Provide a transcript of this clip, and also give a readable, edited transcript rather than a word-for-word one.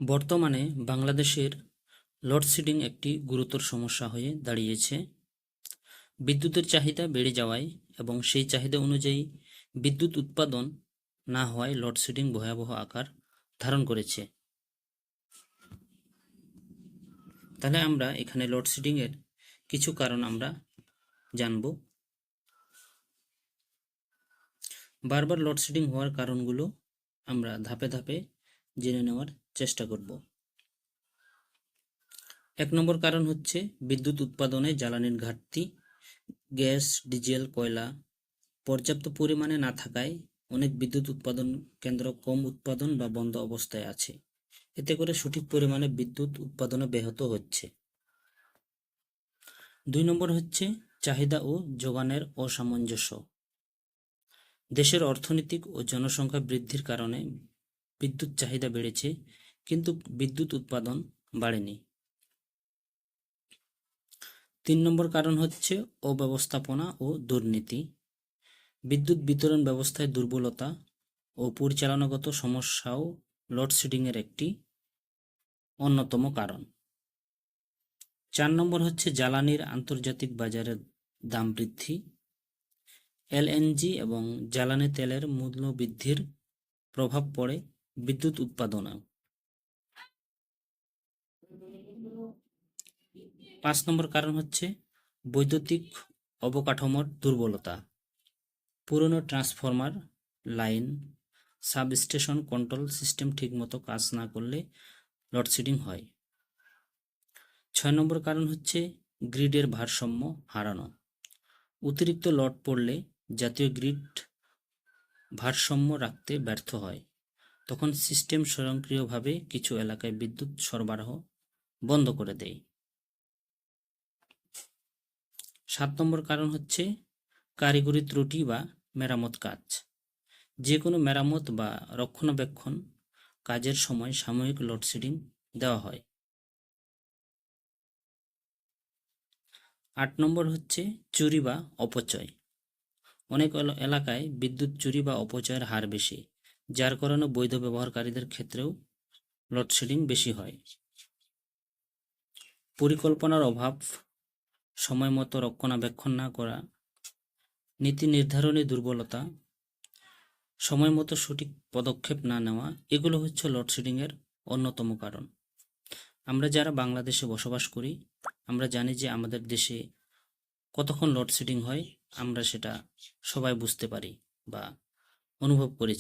বর্তমানে বাংলাদেশের লোডশেডিং একটি গুরুতর সমস্যা হয়ে দাঁড়িয়েছে। বিদ্যুতের চাহিদা বেড়ে যাওয়ায় এবং সেই চাহিদা অনুযায়ী বিদ্যুৎ উৎপাদন না হওয়ায় লোডশেডিং ভয়াবহ আকার ধারণ করেছে। তাহলে আমরা এখানে লোডশেডিংয়ের কিছু কারণ আমরা জানব। বারবার লোডশেডিং হওয়ার কারণগুলো আমরা ধাপে ধাপে জেনে নেওয়ার চেষ্টা করব। 1 নম্বর কারণ হচ্ছে বিদ্যুৎ উৎপাদনে জ্বালানির ঘাটতি। গ্যাস, ডিজেল, কয়লা পর্যাপ্ত পরিমাণে না থাকায় অনেক বিদ্যুৎ উৎপাদন কেন্দ্র কম উৎপাদন বা বন্ধ অবস্থায় আছে। এতে করে সঠিক পরিমাণে বিদ্যুৎ উৎপাদনে ব্যাহত হচ্ছে। 2 নম্বর হচ্ছে চাহিদা ও যোগানের অসামঞ্জস্য। দেশের অর্থনৈতিক ও জনসংখ্যা বৃদ্ধির কারণে বিদ্যুৎ চাহিদা বেড়েছে, কিন্তু বিদ্যুৎ উৎপাদন বাড়েনি। 3 নম্বর কারণ হচ্ছে অব্যবস্থাপনা ও দুর্নীতি। বিদ্যুৎ বিতরণ ব্যবস্থায় দুর্বলতা ও পরিচালনাগত সমস্যাও লোডশেডিংয়ের একটি অন্যতম কারণ। 4 নম্বর হচ্ছে জ্বালানির আন্তর্জাতিক বাজারে দাম বৃদ্ধি। এলএনজি এবং জ্বালানি তেলের মূল্য বৃদ্ধির প্রভাব পড়ে বিদ্যুৎ উৎপাদনেও। 5 নম্বর কারণ হচ্ছে বৈদ্যুতিক অবকাঠামোর দুর্বলতা। পুরনো transformer line, substation control system ঠিকমতো কাজ না করলে লোডশেডিং হয়। 6 নম্বর কারণ হচ্ছে গ্রিডের ভারসাম্য হারানো। অতিরিক্ত লোড পড়লে জাতীয় গ্রিড ভারসাম্য রাখতে ব্যর্থ হয়। তখন সিস্টেম স্বয়ংক্রিয়ভাবে কিছু এলাকায় বিদ্যুৎ সরবরাহ বন্ধ করে দেয়। 7 নম্বর কারণ হচ্ছে কারিগরি ত্রুটি বা মেরামত কাজ। যে কোনো মেরামত বা রক্ষণাবেক্ষণ কাজের সময় সাময়িক লোডশেডিং দেওয়া হয়। 8 নম্বর হচ্ছে চুরি বা অপচয়। অনেক এলাকায় বিদ্যুৎ চুরি বা অপচয়ের হার বেশি, যার কারণে বৈধ ব্যবহারকারীদের ক্ষেত্রেও লোডশেডিং বেশি হয়। পরিকল্পনার অভাব, সময় মতো রক্ষণাবেক্ষণ না করা, নীতি নির্ধারণে দুর্বলতা, সময় মতো সঠিক পদক্ষেপ না নেওয়া, এগুলো হচ্ছে লোডশেডিংয়ের অন্যতম কারণ। আমরা যারা বাংলাদেশে বসবাস করি, আমরা জানি যে আমাদের দেশে কতক্ষণ লোডশেডিং হয়, আমরা সেটা সবাই বুঝতে পারি বা অনুভব করেছি।